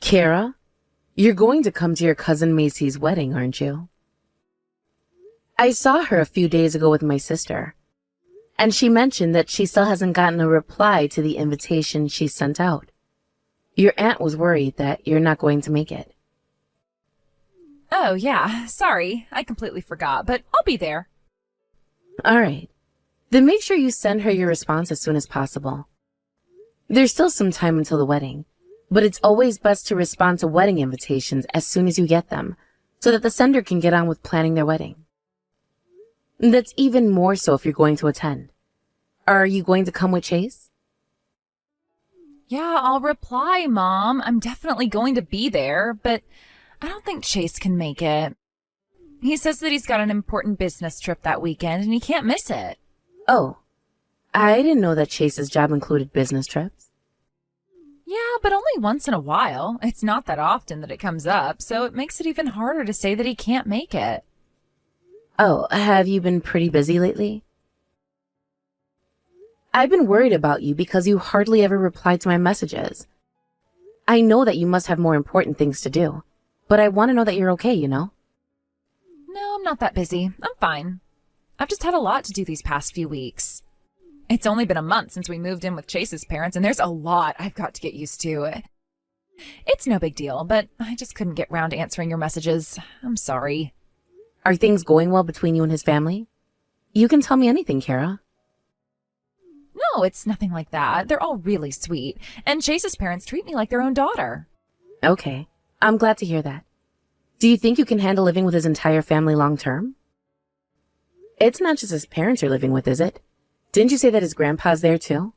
Kara, you're going to come to your cousin Macy's wedding, aren't you? I saw her a few days ago with my sister, and she mentioned that she still hasn't gotten a reply to the invitation she sent out. Your aunt was worried that you're not going to make it. Oh, yeah, sorry, I completely forgot, but I'll be there. All right. Then make sure you send her your response as soon as possible. There's still some time until the wedding, but it's always best to respond to wedding invitations as soon as you get them, so that the sender can get on with planning their wedding. That's even more so if you're going to attend. Are you going to come with Chase? Yeah, I'll reply, Mom. I'm definitely going to be there, but I don't think Chase can make it. He says that he's got an important business trip that weekend and he can't miss it. Oh, I didn't know that Chase's job included business trips. Yeah, but only once in a while. It's not that often that it comes up, so it makes it even harder to say that he can't make it. Oh, have you been pretty busy lately? I've been worried about you because you hardly ever reply to my messages. I know that you must have more important things to do, but I want to know that you're okay, you know? No, I'm not that busy. I'm fine. I've just had a lot to do these past few weeks. It's only been a month since we moved in with Chase's parents, and there's a lot I've got to get used to. It's no big deal, but I just couldn't get round to answering your messages. I'm sorry. Are things going well between you and his family? You can tell me anything, Kara. No, it's nothing like that. They're all really sweet, and Chase's parents treat me like their own daughter. Okay, I'm glad to hear that. Do you think you can handle living with his entire family long term? It's not just his parents you're living with, is it? Didn't you say that his grandpa's there too?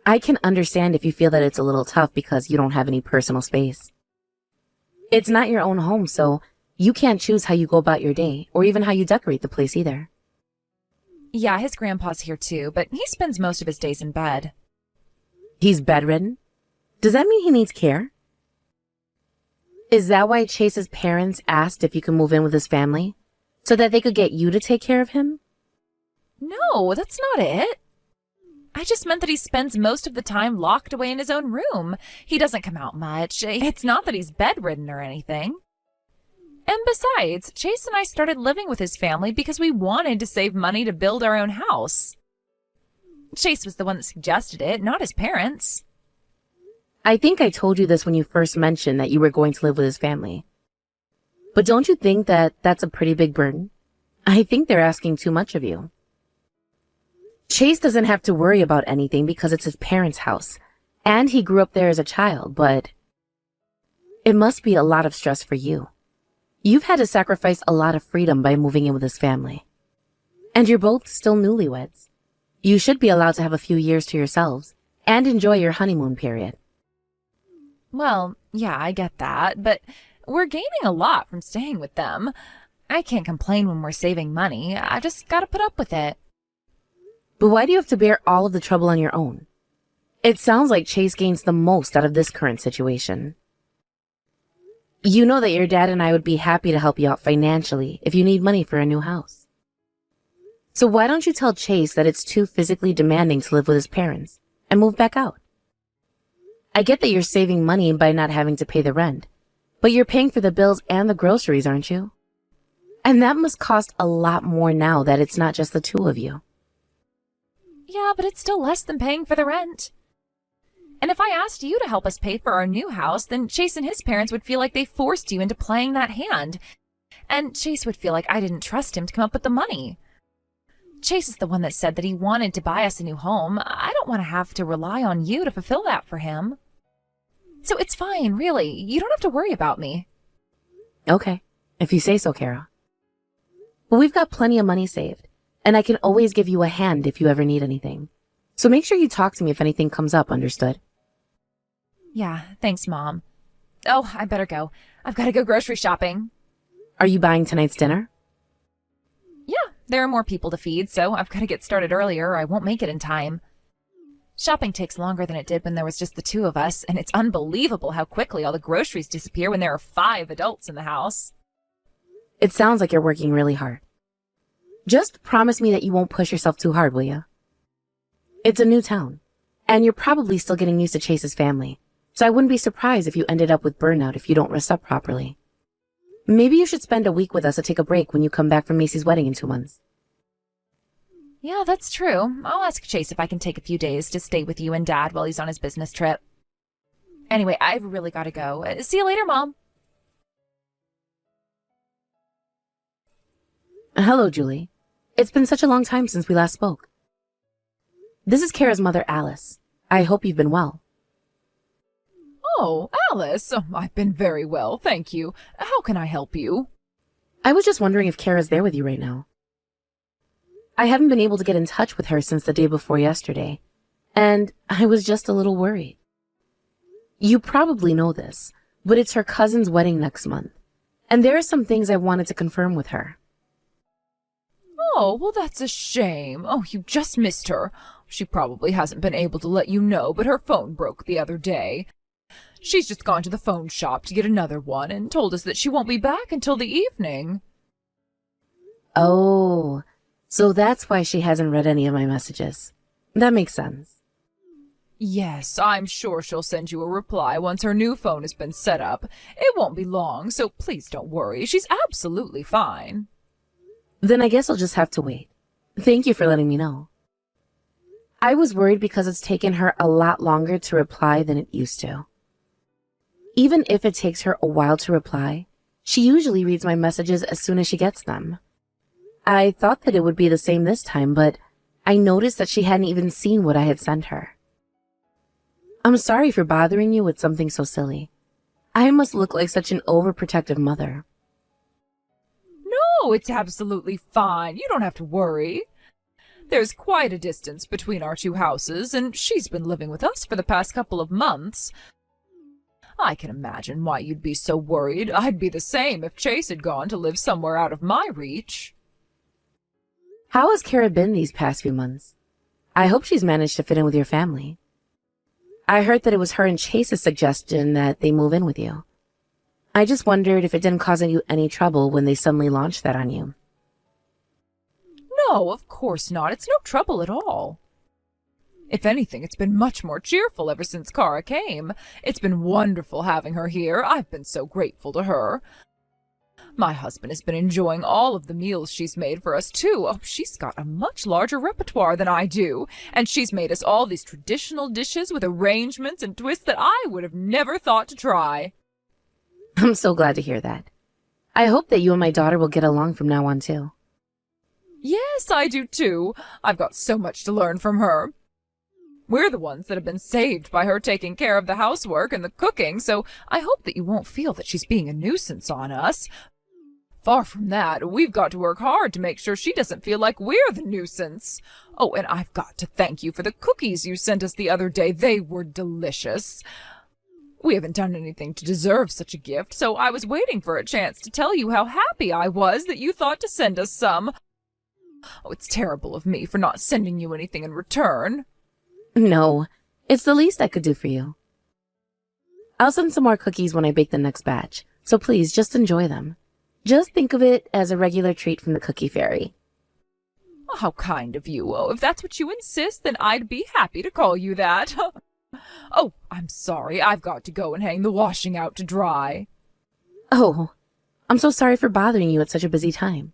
I can understand if you feel that it's a little tough because you don't have any personal space. It's not your own home, so you can't choose how you go about your day or even how you decorate the place either. Yeah, his grandpa's here too, but he spends most of his days in bed. He's bedridden? Does that mean he needs care? Is that why Chase's parents asked if you could move in with his family? So that they could get you to take care of him? No, that's not it. I just meant that he spends most of the time locked away in his own room. He doesn't come out much. It's not that he's bedridden or anything. And besides, Chase and I started living with his family because we wanted to save money to build our own house. Chase was the one that suggested it, not his parents. I think I told you this when you first mentioned that you were going to live with his family. But don't you think that that's a pretty big burden? I think they're asking too much of you. Chase doesn't have to worry about anything because it's his parents' house, and he grew up there as a child, but it must be a lot of stress for you. You've had to sacrifice a lot of freedom by moving in with his family. And you're both still newlyweds. You should be allowed to have a few years to yourselves and enjoy your honeymoon period. Well, yeah, I get that, but we're gaining a lot from staying with them. I can't complain when we're saving money. I just gotta put up with it. But why do you have to bear all of the trouble on your own? It sounds like Chase gains the most out of this current situation. You know that your dad and I would be happy to help you out financially if you need money for a new house. So why don't you tell Chase that it's too physically demanding to live with his parents and move back out? I get that you're saving money by not having to pay the rent, but you're paying for the bills and the groceries, aren't you? And that must cost a lot more now that it's not just the two of you. Yeah, but it's still less than paying for the rent. And if I asked you to help us pay for our new house, then Chase and his parents would feel like they forced you into playing that hand. And Chase would feel like I didn't trust him to come up with the money. Chase is the one that said that he wanted to buy us a new home. I don't want to have to rely on you to fulfill that for him. So it's fine, really. You don't have to worry about me. Okay, if you say so, Kara. But we've got plenty of money saved, and I can always give you a hand if you ever need anything. So make sure you talk to me if anything comes up, understood? Yeah, thanks, Mom. Oh, I better go. I've got to go grocery shopping. Are you buying tonight's dinner? Yeah, there are more people to feed, so I've got to get started earlier or I won't make it in time. Shopping takes longer than it did when there was just the two of us, and it's unbelievable how quickly all the groceries disappear when there are 5 adults in the house. It sounds like you're working really hard. Just promise me that you won't push yourself too hard, will you? It's a new town, and you're probably still getting used to Chase's family, So I wouldn't be surprised if you ended up with burnout if you don't rest up properly. Maybe you should spend a week with us to take a break when you come back from Macy's wedding in 2 months. Yeah, that's true. I'll ask Chase if I can take a few days to stay with you and Dad while he's on his business trip. Anyway, I've really got to go. See you later, Mom. Hello, Julie. It's been such a long time since we last spoke. This is Kara's mother, Alice. I hope you've been well. Oh, Alice. I've been very well, thank you. How can I help you? I was just wondering if Kara's there with you right now. I haven't been able to get in touch with her since the day before yesterday, and I was just a little worried. You probably know this, but it's her cousin's wedding next month, and there are some things I wanted to confirm with her. Oh, well, that's a shame. Oh, you just missed her. She probably hasn't been able to let you know, but her phone broke the other day. She's just gone to the phone shop to get another one and told us that she won't be back until the evening. Oh, so that's why she hasn't read any of my messages. That makes sense. Yes, I'm sure she'll send you a reply once her new phone has been set up. It won't be long, so please don't worry. She's absolutely fine. Then I guess I'll just have to wait. Thank you for letting me know. I was worried because it's taken her a lot longer to reply than it used to. Even if it takes her a while to reply, she usually reads my messages as soon as she gets them. I thought that it would be the same this time, but I noticed that she hadn't even seen what I had sent her. I'm sorry for bothering you with something so silly. I must look like such an overprotective mother. No, it's absolutely fine. You don't have to worry. There's quite a distance between our two houses, and she's been living with us for the past couple of months. I can imagine why you'd be so worried. I'd be the same if Chase had gone to live somewhere out of my reach. How has Kara been these past few months? I hope she's managed to fit in with your family. I heard that it was her and Chase's suggestion that they move in with you. I just wondered if it didn't cause you any trouble when they suddenly launched that on you. No, of course not. It's no trouble at all. If anything, it's been much more cheerful ever since Kara came. It's been wonderful having her here. I've been so grateful to her. My husband has been enjoying all of the meals she's made for us, too. Oh, she's got a much larger repertoire than I do, and she's made us all these traditional dishes with arrangements and twists that I would have never thought to try. I'm so glad to hear that. I hope that you and my daughter will get along from now on, too. Yes, I do, too. I've got so much to learn from her. We're the ones that have been saved by her taking care of the housework and the cooking, so I hope that you won't feel that she's being a nuisance on us. Far from that, we've got to work hard to make sure she doesn't feel like we're the nuisance. Oh, and I've got to thank you for the cookies you sent us the other day. They were delicious. We haven't done anything to deserve such a gift, so I was waiting for a chance to tell you how happy I was that you thought to send us some. Oh, it's terrible of me for not sending you anything in return. No, it's the least I could do for you. I'll send some more cookies when I bake the next batch, so please just enjoy them. Just think of it as a regular treat from the Cookie Fairy. Oh, how kind of you. Oh, if that's what you insist, then I'd be happy to call you that. Oh, I'm sorry. I've got to go and hang the washing out to dry. Oh, I'm so sorry for bothering you at such a busy time.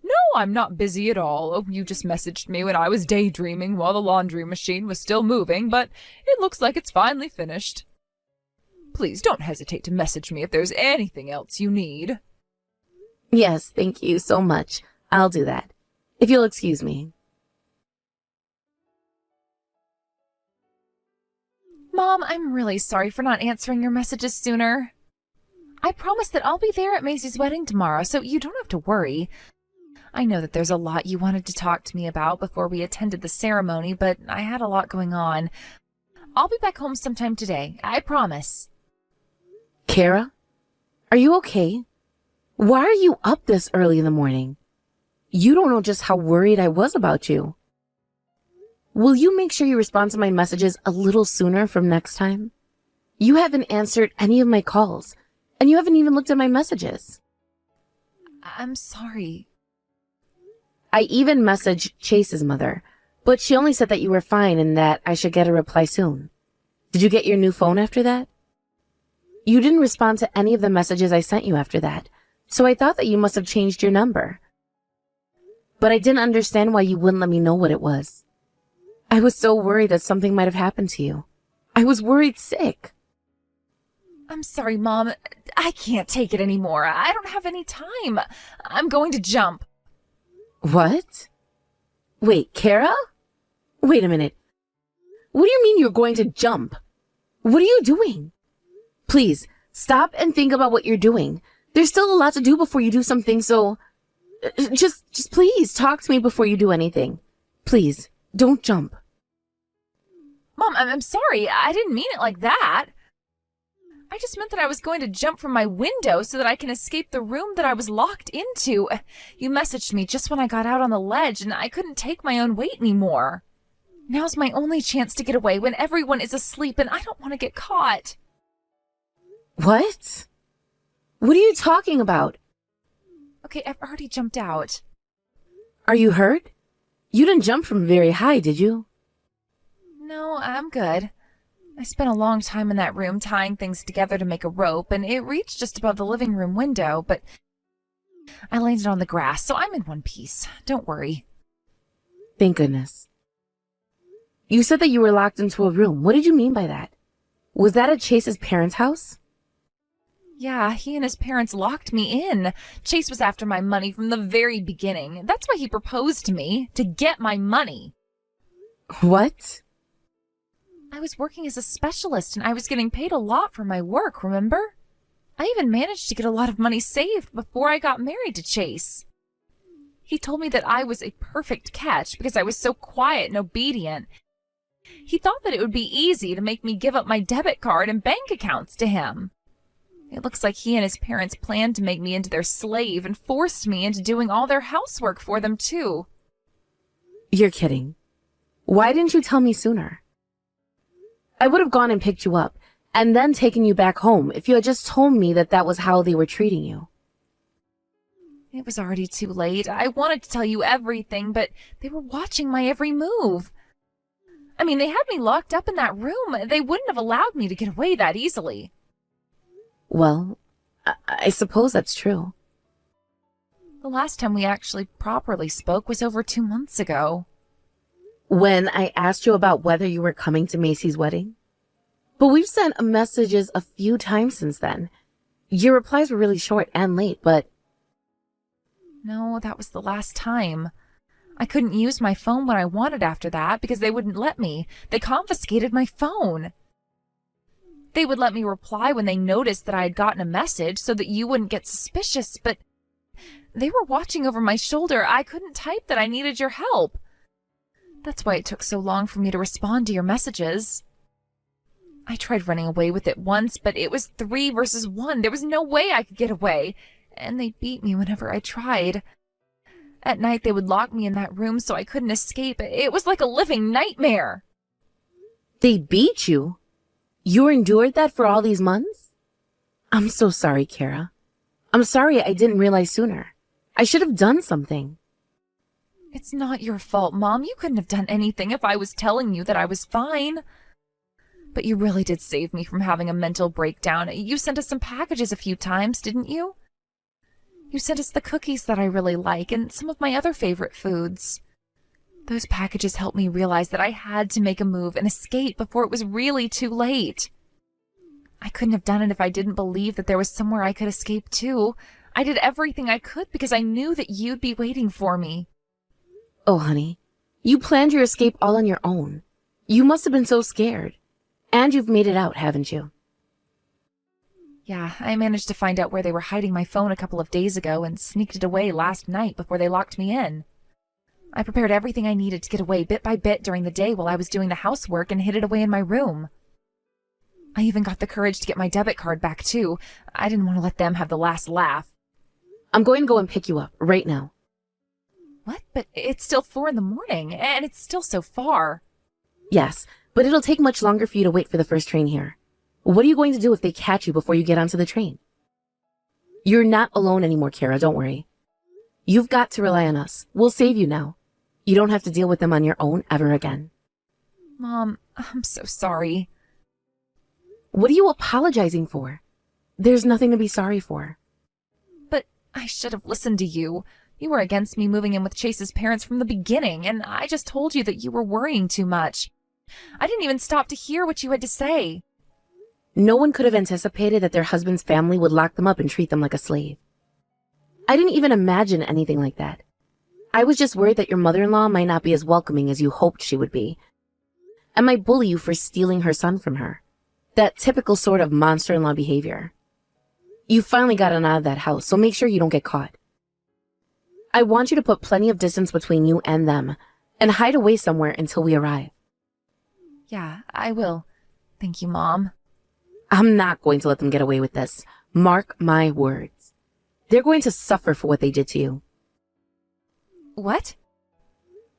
No, I'm not busy at all. Oh, you just messaged me when I was daydreaming while the laundry machine was still moving, but it looks like it's finally finished. Please don't hesitate to message me if there's anything else you need. Yes, thank you so much. I'll do that. If you'll excuse me. Mom, I'm really sorry for not answering your messages sooner. I promise that I'll be there at Macy's wedding tomorrow, so you don't have to worry. I know that there's a lot you wanted to talk to me about before we attended the ceremony, but I had a lot going on. I'll be back home sometime today, I promise. Kara, are you okay? Why are you up this early in the morning? You don't know just how worried I was about you. Will you make sure you respond to my messages a little sooner from next time? You haven't answered any of my calls, and you haven't even looked at my messages. I'm sorry. I even messaged Chase's mother, but she only said that you were fine and that I should get a reply soon. Did you get your new phone after that? You didn't respond to any of the messages I sent you after that, so I thought that you must have changed your number. But I didn't understand why you wouldn't let me know what it was. I was so worried that something might have happened to you. I was worried sick. I'm sorry, Mom. I can't take it anymore. I don't have any time. I'm going to jump. What? Wait, Kara? Wait a minute. What do you mean you're going to jump? What are you doing? Please, stop and think about what you're doing. There's still a lot to do before you do something, so... Just please talk to me before you do anything. Please, don't jump. Mom, I'm sorry. I didn't mean it like that. I just meant that I was going to jump from my window so that I can escape the room that I was locked into. You messaged me just when I got out on the ledge and I couldn't take my own weight anymore. Now's my only chance to get away when everyone is asleep and I don't want to get caught. What? What are you talking about? Okay, I've already jumped out. Are you hurt? You didn't jump from very high, did you? No, I'm good. I spent a long time in that room tying things together to make a rope, and it reached just above the living room window, but I landed on the grass, so I'm in one piece. Don't worry. Thank goodness. You said that you were locked into a room. What did you mean by that? Was that at Chase's parents' house? Yeah, he and his parents locked me in. Chase was after my money from the very beginning. That's why he proposed to me, to get my money. What? I was working as a specialist and I was getting paid a lot for my work, remember? I even managed to get a lot of money saved before I got married to Chase. He told me that I was a perfect catch because I was so quiet and obedient. He thought that it would be easy to make me give up my debit card and bank accounts to him. It looks like he and his parents planned to make me into their slave and forced me into doing all their housework for them, too. You're kidding. Why didn't you tell me sooner? I would have gone and picked you up, and then taken you back home if you had just told me that that was how they were treating you. It was already too late. I wanted to tell you everything, but they were watching my every move. I mean, they had me locked up in that room. They wouldn't have allowed me to get away that easily. Well, I suppose that's true. The last time we actually properly spoke was over 2 months ago. When I asked you about whether you were coming to Macy's wedding. But we've sent messages a few times since then. Your replies were really short and late, but... No, that was the last time. I couldn't use my phone when I wanted after that because they wouldn't let me. They confiscated my phone. They would let me reply when they noticed that I had gotten a message so that you wouldn't get suspicious, but they were watching over my shoulder. I couldn't type that I needed your help. That's why it took so long for me to respond to your messages. I tried running away with it once, but it was 3 versus 1. There was no way I could get away, and they beat me whenever I tried. At night, they would lock me in that room so I couldn't escape. It was like a living nightmare. They beat you? You endured that for all these months? I'm so sorry, Kara. I'm sorry I didn't realize sooner. I should have done something. It's not your fault, Mom. You couldn't have done anything if I was telling you that I was fine. But you really did save me from having a mental breakdown. You sent us some packages a few times, didn't you? You sent us the cookies that I really like and some of my other favorite foods. Those packages helped me realize that I had to make a move and escape before it was really too late. I couldn't have done it if I didn't believe that there was somewhere I could escape to. I did everything I could because I knew that you'd be waiting for me. Oh, honey, you planned your escape all on your own. You must have been so scared. And you've made it out, haven't you? Yeah, I managed to find out where they were hiding my phone a couple of days ago and sneaked it away last night before they locked me in. I prepared everything I needed to get away bit by bit during the day while I was doing the housework and hid it away in my room. I even got the courage to get my debit card back, too. I didn't want to let them have the last laugh. I'm going to go and pick you up right now. What? But it's still 4 in the morning, and it's still so far. Yes, but it'll take much longer for you to wait for the first train here. What are you going to do if they catch you before you get onto the train? You're not alone anymore, Kara, don't worry. You've got to rely on us. We'll save you now. You don't have to deal with them on your own ever again. Mom, I'm so sorry. What are you apologizing for? There's nothing to be sorry for. But I should have listened to you. You were against me moving in with Chase's parents from the beginning, and I just told you that you were worrying too much. I didn't even stop to hear what you had to say. No one could have anticipated that their husband's family would lock them up and treat them like a slave. I didn't even imagine anything like that. I was just worried that your mother-in-law might not be as welcoming as you hoped she would be, and might bully you for stealing her son from her. That typical sort of monster-in-law behavior. You finally gotten out of that house, so make sure you don't get caught. I want you to put plenty of distance between you and them, and hide away somewhere until we arrive. Yeah, I will. Thank you, Mom. I'm not going to let them get away with this. Mark my words. They're going to suffer for what they did to you. What?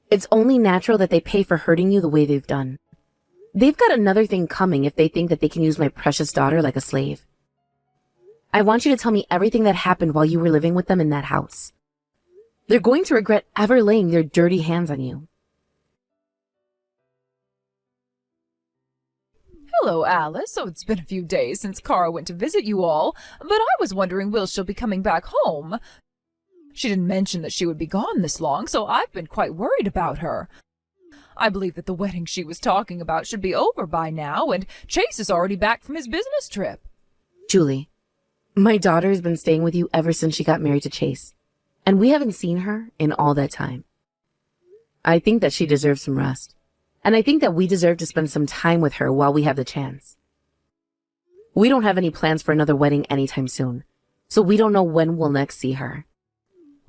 It's only natural that they pay for hurting you the way they've done. They've got another thing coming if they think that they can use my precious daughter like a slave. I want you to tell me everything that happened while you were living with them in that house. They're going to regret ever laying their dirty hands on you. Hello, Alice. So it's been a few days since Kara went to visit you all, but I was wondering will she'll be coming back home. She didn't mention that she would be gone this long, so I've been quite worried about her. I believe that the wedding she was talking about should be over by now, and Chase is already back from his business trip. Julie, my daughter has been staying with you ever since she got married to Chase, and we haven't seen her in all that time. I think that she deserves some rest, and I think that we deserve to spend some time with her while we have the chance. We don't have any plans for another wedding anytime soon, so we don't know when we'll next see her.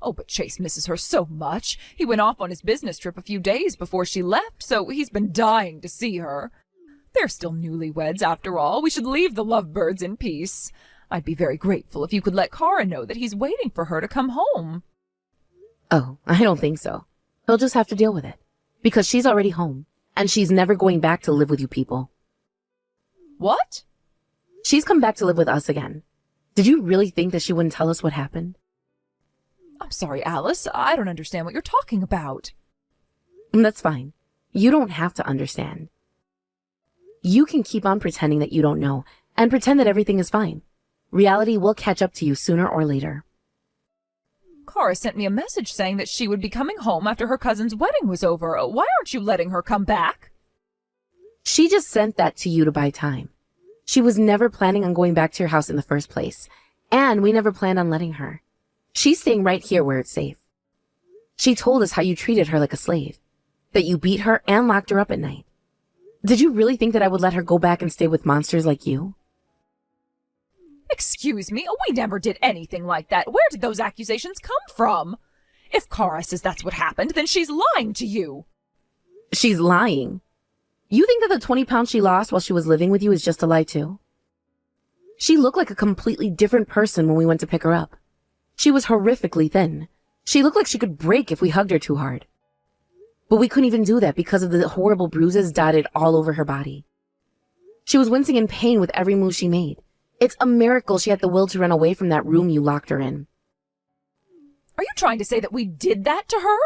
Oh, but Chase misses her so much. He went off on his business trip a few days before she left, so he's been dying to see her. They're still newlyweds, after all. We should leave the lovebirds in peace. I'd be very grateful if you could let Kara know that he's waiting for her to come home. Oh, I don't think so. He'll just have to deal with it, because she's already home, and she's never going back to live with you people. What? She's come back to live with us again. Did you really think that she wouldn't tell us what happened? I'm sorry, Alice. I don't understand what you're talking about. That's fine. You don't have to understand. You can keep on pretending that you don't know, and pretend that everything is fine. Reality will catch up to you sooner or later. Kara sent me a message saying that she would be coming home after her cousin's wedding was over. Why aren't you letting her come back? She just sent that to you to buy time. She was never planning on going back to your house in the first place, and we never planned on letting her. She's staying right here where it's safe. She told us how you treated her like a slave, that you beat her and locked her up at night. Did you really think that I would let her go back and stay with monsters like you? Excuse me, we never did anything like that. Where did those accusations come from? If Kara says that's what happened, then she's lying to you. She's lying? You think that the 20 pounds she lost while she was living with you is just a lie too? She looked like a completely different person when we went to pick her up. She was horrifically thin. She looked like she could break if we hugged her too hard. But we couldn't even do that because of the horrible bruises dotted all over her body. She was wincing in pain with every move she made. It's a miracle she had the will to run away from that room you locked her in. Are you trying to say that we did that to her?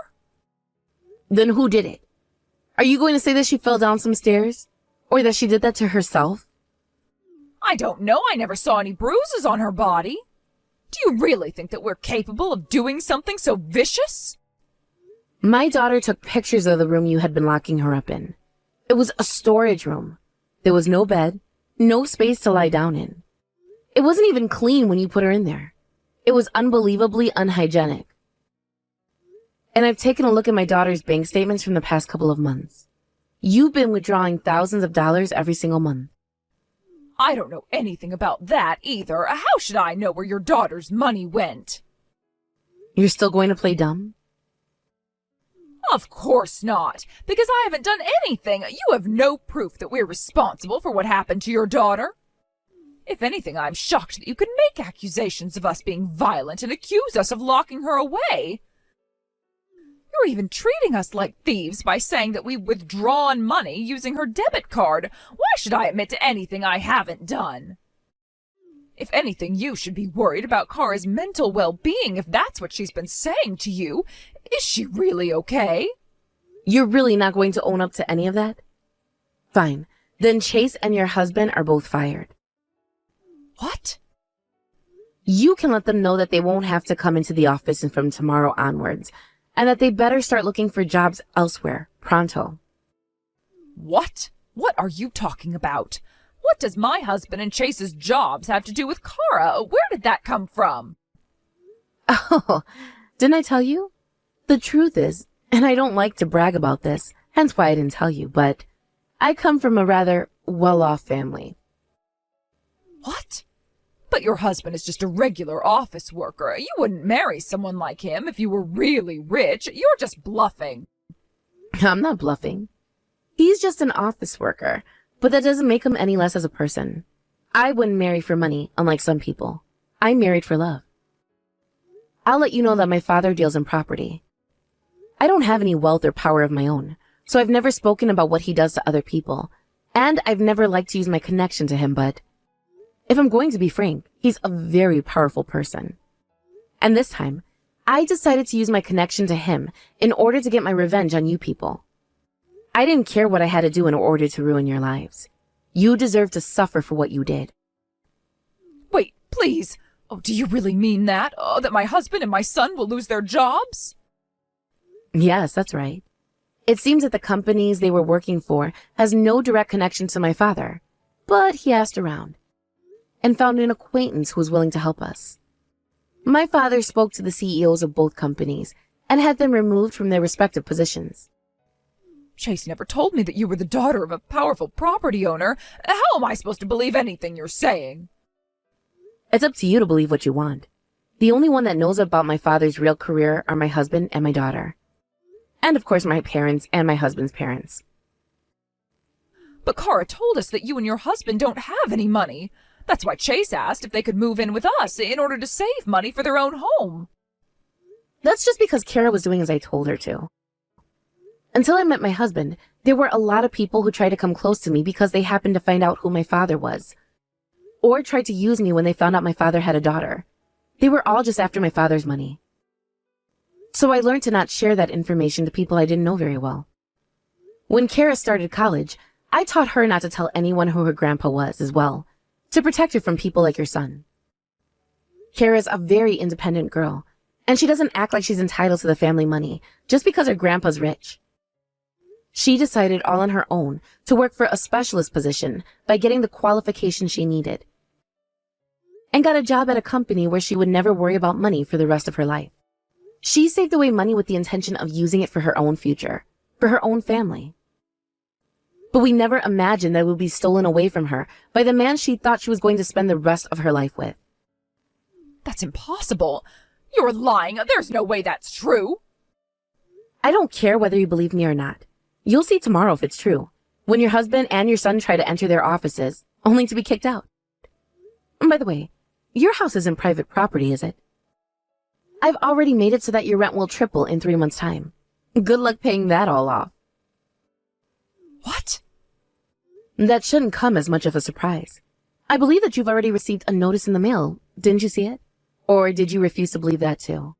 Then who did it? Are you going to say that she fell down some stairs? Or that she did that to herself? I don't know. I never saw any bruises on her body. Do you really think that we're capable of doing something so vicious? My daughter took pictures of the room you had been locking her up in. It was a storage room. There was no bed, no space to lie down in. It wasn't even clean when you put her in there. It was unbelievably unhygienic. And I've taken a look at my daughter's bank statements from the past couple of months. You've been withdrawing thousands of dollars every single month. I don't know anything about that either. How should I know where your daughter's money went? You're still going to play dumb? Of course not, because I haven't done anything. You have no proof that we're responsible for what happened to your daughter. If anything, I'm shocked that you could make accusations of us being violent and accuse us of locking her away. You're even treating us like thieves by saying that we've withdrawn money using her debit card. Why should I admit to anything I haven't done? If anything, you should be worried about Kara's mental well-being if that's what she's been saying to you. Is she really okay? You're really not going to own up to any of that? Fine. Then Chase and your husband are both fired. What? You can let them know that they won't have to come into the office from tomorrow onwards, and that they better start looking for jobs elsewhere, pronto. What? What are you talking about? What does my husband and Chase's jobs have to do with Kara? Where did that come from? Oh, didn't I tell you? The truth is, and I don't like to brag about this, hence why I didn't tell you, but I come from a rather well-off family. What? But your husband is just a regular office worker. You wouldn't marry someone like him if you were really rich. You're just bluffing. I'm not bluffing. He's just an office worker, but that doesn't make him any less as a person. I wouldn't marry for money, unlike some people. I married for love. I'll let you know that my father deals in property. I don't have any wealth or power of my own, so I've never spoken about what he does to other people, and I've never liked to use my connection to him, but if I'm going to be frank, he's a very powerful person. And this time, I decided to use my connection to him in order to get my revenge on you people. I didn't care what I had to do in order to ruin your lives. You deserve to suffer for what you did. Wait, please. Oh, do you really mean that? Oh, that my husband and my son will lose their jobs? Yes, that's right. It seems that the companies they were working for has no direct connection to my father, but he asked around and found an acquaintance who was willing to help us. My father spoke to the CEOs of both companies and had them removed from their respective positions. Chase never told me that you were the daughter of a powerful property owner. How am I supposed to believe anything you're saying? It's up to you to believe what you want. The only one that knows about my father's real career are my husband and my daughter. And of course my parents and my husband's parents. But Kara told us that you and your husband don't have any money. That's why Chase asked if they could move in with us in order to save money for their own home. That's just because Kara was doing as I told her to. Until I met my husband, there were a lot of people who tried to come close to me because they happened to find out who my father was, or tried to use me when they found out my father had a daughter. They were all just after my father's money. So I learned to not share that information to people I didn't know very well. When Kara started college, I taught her not to tell anyone who her grandpa was as well, to protect her from people like your son. Kara's a very independent girl, and she doesn't act like she's entitled to the family money just because her grandpa's rich. She decided all on her own to work for a specialist position by getting the qualification she needed, and got a job at a company where she would never worry about money for the rest of her life. She saved away money with the intention of using it for her own future, for her own family. But we never imagined that it would be stolen away from her by the man she thought she was going to spend the rest of her life with. That's impossible. You're lying. There's no way that's true. I don't care whether you believe me or not. You'll see tomorrow if it's true, when your husband and your son try to enter their offices, only to be kicked out. And by the way, your house isn't private property, is it? I've already made it so that your rent will triple in 3 months' time. Good luck paying that all off. What? That shouldn't come as much of a surprise. I believe that you've already received a notice in the mail. Didn't you see it? Or did you refuse to believe that too?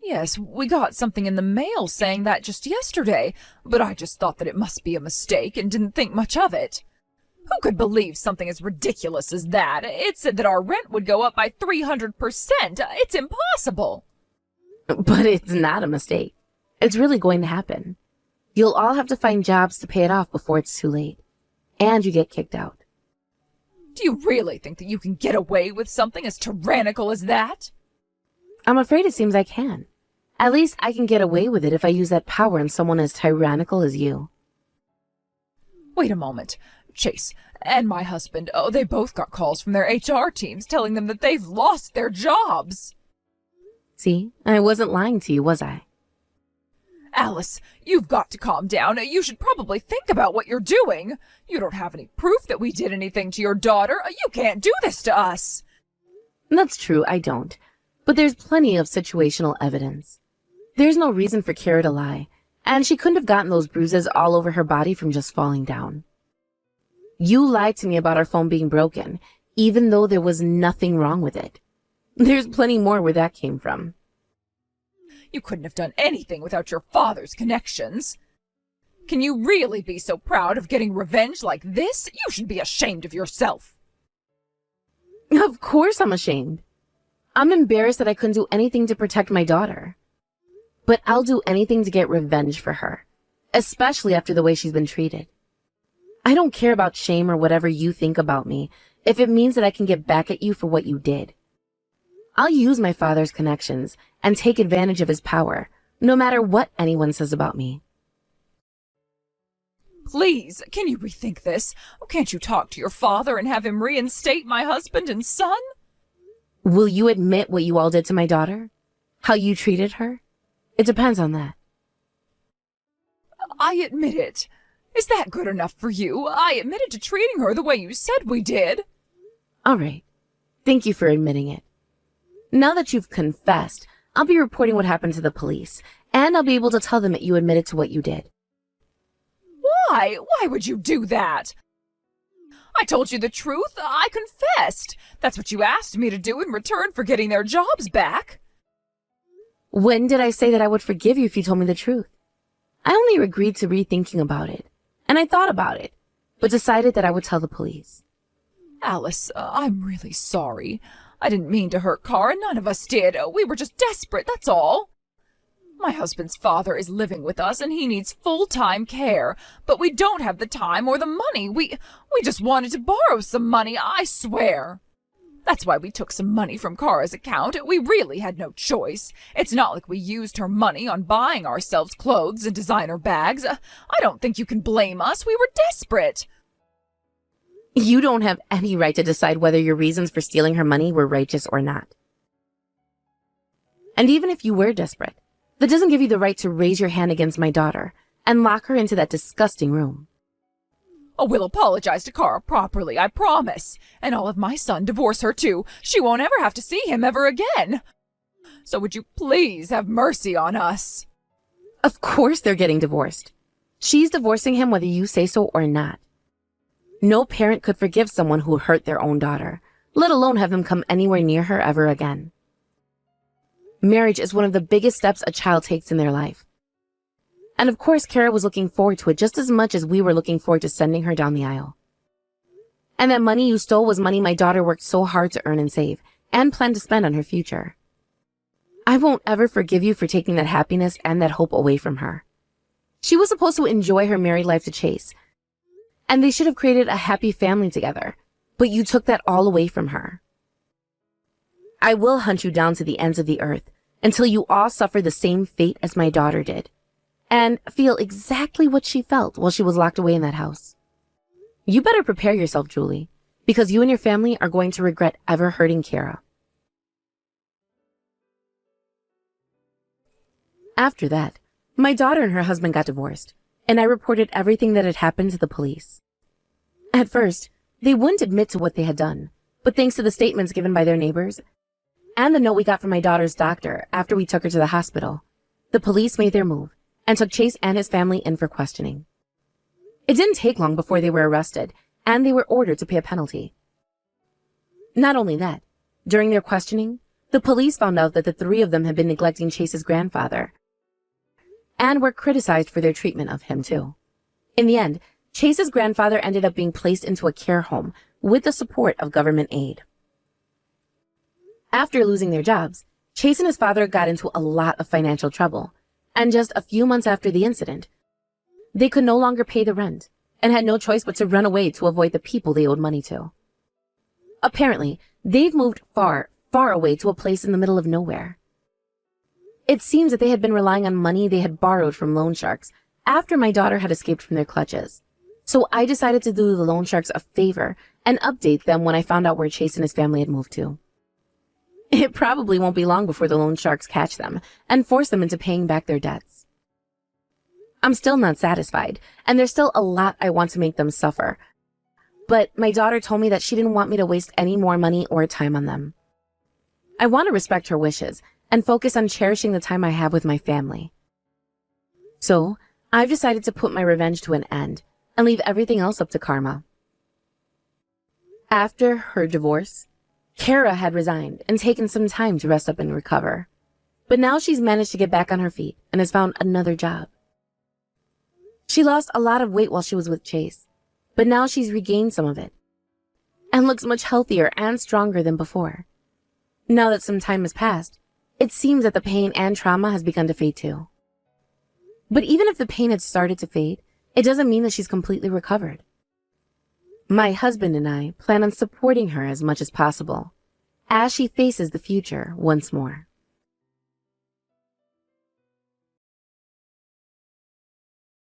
Yes, we got something in the mail saying that just yesterday, but I just thought that it must be a mistake and didn't think much of it. Who could believe something as ridiculous as that? It said that our rent would go up by 300%. It's impossible. But it's not a mistake. It's really going to happen. You'll all have to find jobs to pay it off before it's too late. And you get kicked out. Do you really think that you can get away with something as tyrannical as that? I'm afraid it seems I can. At least I can get away with it if I use that power on someone as tyrannical as you. Wait a moment. Chase and my husband, they both got calls from their HR teams telling them that they've lost their jobs. See, I wasn't lying to you, was I? Alice, you've got to calm down. You should probably think about what you're doing. You don't have any proof that we did anything to your daughter. You can't do this to us. That's true, I don't. But there's plenty of situational evidence. There's no reason for Kara to lie, and she couldn't have gotten those bruises all over her body from just falling down. You lied to me about our phone being broken, even though there was nothing wrong with it. There's plenty more where that came from. You couldn't have done anything without your father's connections. Can you really be so proud of getting revenge like this? You should be ashamed of yourself. Of course I'm ashamed. I'm embarrassed that I couldn't do anything to protect my daughter. But I'll do anything to get revenge for her, especially after the way she's been treated. I don't care about shame or whatever you think about me if it means that I can get back at you for what you did. I'll use my father's connections and take advantage of his power, no matter what anyone says about me. Please, can you rethink this? Can't you talk to your father and have him reinstate my husband and son? Will you admit what you all did to my daughter? How you treated her? It depends on that. I admit it. Is that good enough for you? I admitted to treating her the way you said we did. All right. Thank you for admitting it. Now that you've confessed, I'll be reporting what happened to the police, and I'll be able to tell them that you admitted to what you did. Why? Why would you do that? I told you the truth. I confessed. That's what you asked me to do in return for getting their jobs back. When did I say that I would forgive you if you told me the truth? I only agreed to rethinking about it, and I thought about it, but decided that I would tell the police. Alice, I'm really sorry. I didn't mean to hurt Cara. None of us did. We were just desperate, that's all. My husband's father is living with us and he needs full-time care, but we don't have the time or the money. We just wanted to borrow some money, I swear. That's why we took some money from Cara's account. We really had no choice. It's not like we used her money on buying ourselves clothes and designer bags. I don't think you can blame us. We were desperate. You don't have any right to decide whether your reasons for stealing her money were righteous or not. And even if you were desperate, that doesn't give you the right to raise your hand against my daughter and lock her into that disgusting room. Oh, we'll apologize to Cara properly, I promise. And I'll have my son divorce her too. She won't ever have to see him ever again. So would you please have mercy on us? Of course they're getting divorced. She's divorcing him whether you say so or not. No parent could forgive someone who hurt their own daughter, let alone have them come anywhere near her ever again. Marriage is one of the biggest steps a child takes in their life. And of course, Cara was looking forward to it just as much as we were looking forward to sending her down the aisle. And that money you stole was money my daughter worked so hard to earn and save, and planned to spend on her future. I won't ever forgive you for taking that happiness and that hope away from her. She was supposed to enjoy her married life to Chase, and they should have created a happy family together, but you took that all away from her. I will hunt you down to the ends of the earth until you all suffer the same fate as my daughter did, and feel exactly what she felt while she was locked away in that house. You better prepare yourself, Julie, because you and your family are going to regret ever hurting Cara. After that, my daughter and her husband got divorced, and I reported everything that had happened to the police. At first, they wouldn't admit to what they had done, but thanks to the statements given by their neighbors and the note we got from my daughter's doctor after we took her to the hospital, the police made their move and took Chase and his family in for questioning. It didn't take long before they were arrested, and they were ordered to pay a penalty. Not only that, during their questioning, the police found out that the three of them had been neglecting Chase's grandfather, and were criticized for their treatment of him too. In the end, Chase's grandfather ended up being placed into a care home with the support of government aid. After losing their jobs, Chase and his father got into a lot of financial trouble, and just a few months after the incident, they could no longer pay the rent and had no choice but to run away to avoid the people they owed money to. Apparently, they've moved far, far away to a place in the middle of nowhere. It seems that they had been relying on money they had borrowed from loan sharks after my daughter had escaped from their clutches. So I decided to do the loan sharks a favor and update them when I found out where Chase and his family had moved to. It probably won't be long before the loan sharks catch them and force them into paying back their debts. I'm still not satisfied, and there's still a lot I want to make them suffer. But my daughter told me that she didn't want me to waste any more money or time on them. I want to respect her wishes and focus on cherishing the time I have with my family. So, I've decided to put my revenge to an end and leave everything else up to karma. After her divorce, Cara had resigned and taken some time to rest up and recover. But now she's managed to get back on her feet and has found another job. She lost a lot of weight while she was with Chase, but now she's regained some of it. and looks much healthier and stronger than before. Now that some time has passed, it seems that the pain and trauma has begun to fade too. But even if the pain had started to fade, it doesn't mean that she's completely recovered. My husband and I plan on supporting her as much as possible as she faces the future once more.